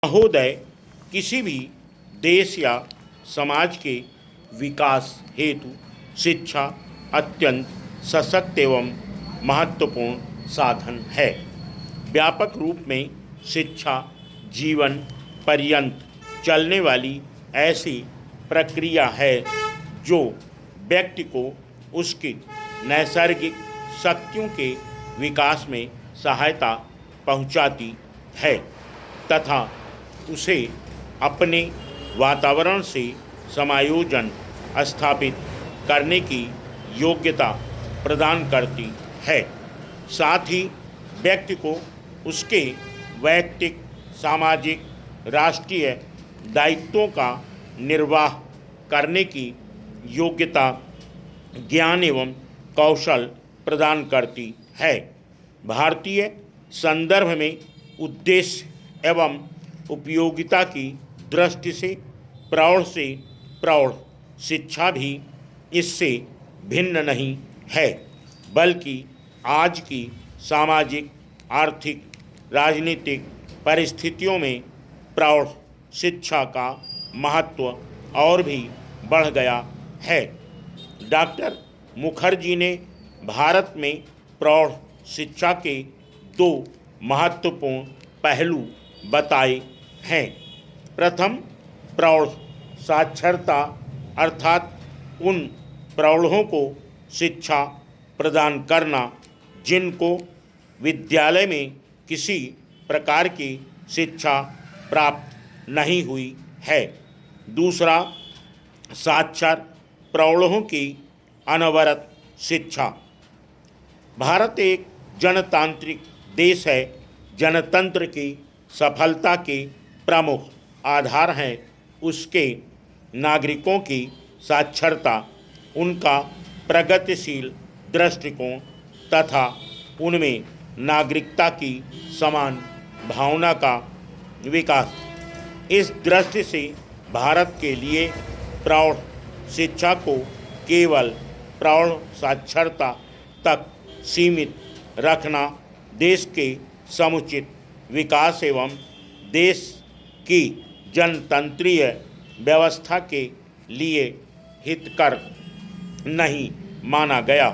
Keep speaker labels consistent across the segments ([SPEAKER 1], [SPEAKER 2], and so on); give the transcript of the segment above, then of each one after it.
[SPEAKER 1] महोदय, किसी भी देश या समाज के विकास हेतु शिक्षा अत्यंत सशक्त एवं महत्वपूर्ण साधन है। व्यापक रूप में शिक्षा जीवन पर्यंत चलने वाली ऐसी प्रक्रिया है जो व्यक्ति को उसकी नैसर्गिक शक्तियों के विकास में सहायता पहुंचाती है तथा उसे अपने वातावरण से समायोजन स्थापित करने की योग्यता प्रदान करती है। साथ ही व्यक्ति को उसके वैयक्तिक सामाजिक राष्ट्रीय दायित्वों का निर्वाह करने की योग्यता ज्ञान एवं कौशल प्रदान करती है। भारतीय संदर्भ में उद्देश्य एवं उपयोगिता की दृष्टि से प्रौढ़ शिक्षा भी इससे भिन्न नहीं है, बल्कि आज की सामाजिक आर्थिक राजनीतिक परिस्थितियों में प्रौढ़ शिक्षा का महत्व और भी बढ़ गया है। डॉक्टर मुखर्जी ने भारत में प्रौढ़ शिक्षा के दो महत्वपूर्ण पहलू बताए हैं। प्रथम, प्रौढ़ साक्षरता अर्थात उन प्रौढ़ों को शिक्षा प्रदान करना जिनको विद्यालय में किसी प्रकार की शिक्षा प्राप्त नहीं हुई है। दूसरा, साक्षर प्रौढ़ों की अनवरत शिक्षा। भारत एक जनतांत्रिक देश है। जनतंत्र की सफलता के प्रमुख आधार हैं उसके नागरिकों की साक्षरता, उनका प्रगतिशील दृष्टिकोण तथा उनमें नागरिकता की समान भावना का विकास। इस दृष्टि से भारत के लिए प्रौढ़ शिक्षा को केवल प्रौढ़ साक्षरता तक सीमित रखना देश के समुचित विकास एवं देश की जनतंत्रीय व्यवस्था के लिए हितकर नहीं माना गया।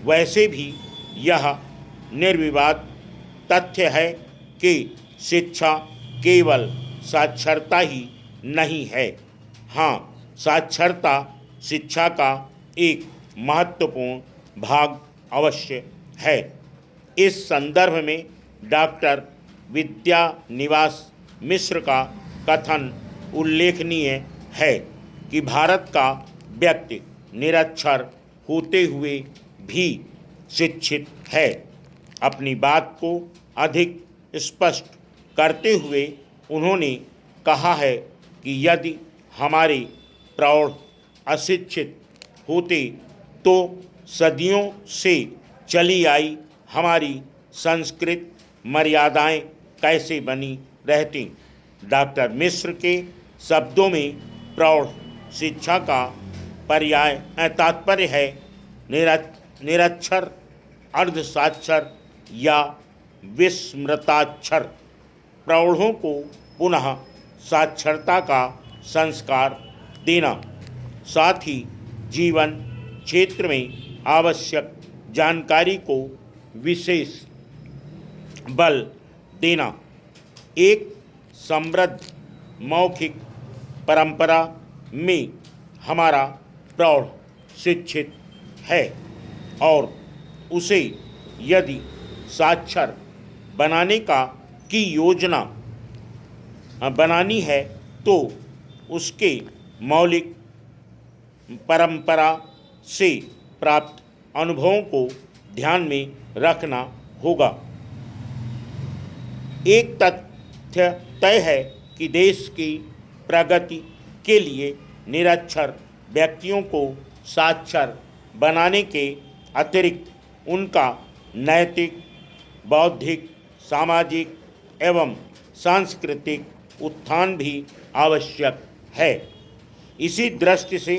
[SPEAKER 1] वैसे भी यह निर्विवाद तथ्य है कि शिक्षा केवल साक्षरता ही नहीं है। हाँ, साक्षरता शिक्षा का एक महत्वपूर्ण भाग अवश्य है। इस संदर्भ में डॉक्टर विद्यानिवास मिश्र का कथन उल्लेखनीय है कि भारत का व्यक्ति निरक्षर होते हुए भी शिक्षित है। अपनी बात को अधिक स्पष्ट करते हुए उन्होंने कहा है कि यदि हमारे प्रौढ़ अशिक्षित होते तो सदियों से चली आई हमारी संस्कृत मर्यादाएं कैसे बनी रहती। डॉक्टर मिश्र के शब्दों में प्रौढ़ शिक्षा का पर्याय तात्पर्य है निरक्षर, अर्धसाक्षर या विस्मृताक्षर प्रौढ़ों को पुनः साक्षरता का संस्कार देना, साथ ही जीवन क्षेत्र में आवश्यक जानकारी को विशेष बल देना। एक समृद्ध मौखिक परंपरा में हमारा प्रौढ़ शिक्षित है और उसे यदि साक्षर बनाने की योजना बनानी है तो उसके मौलिक परंपरा से प्राप्त अनुभवों को ध्यान में रखना होगा। एक तथ्य तय है कि देश की प्रगति के लिए निरक्षर व्यक्तियों को साक्षर बनाने के अतिरिक्त उनका नैतिक, बौद्धिक, सामाजिक एवं सांस्कृतिक उत्थान भी आवश्यक है। इसी दृष्टि से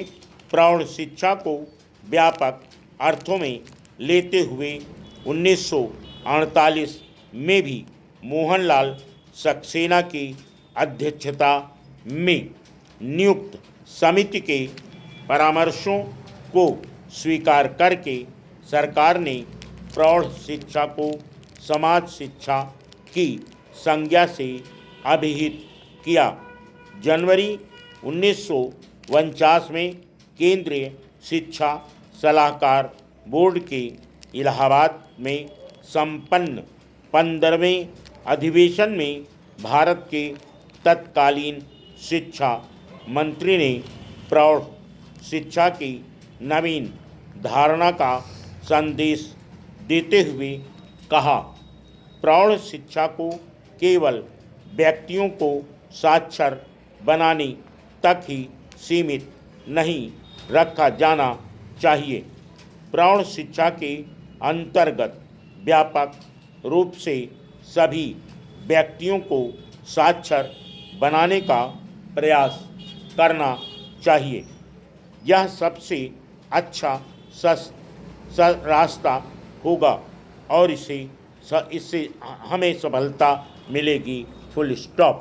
[SPEAKER 1] प्रौढ़ शिक्षा को व्यापक अर्थों में लेते हुए 1948 में भी मोहनलाल सक्सेना की अध्यक्षता में नियुक्त समिति के परामर्शों को स्वीकार करके सरकार ने प्रौढ़ शिक्षा को समाज शिक्षा की संज्ञा से अभिहित किया। जनवरी 1949 में केंद्रीय शिक्षा सलाहकार बोर्ड के इलाहाबाद में संपन्न 15वें अधिवेशन में भारत के तत्कालीन शिक्षा मंत्री ने प्रौढ़ शिक्षा की नवीन धारणा का संदेश देते हुए कहा, प्रौढ़ शिक्षा को केवल व्यक्तियों को साक्षर बनाने तक ही सीमित नहीं रखा जाना चाहिए। प्रौढ़ शिक्षा के अंतर्गत व्यापक रूप से सभी व्यक्तियों को साक्षर बनाने का प्रयास करना चाहिए। यह सबसे अच्छा रास्ता होगा और इससे हमें सफलता मिलेगी। Full stop.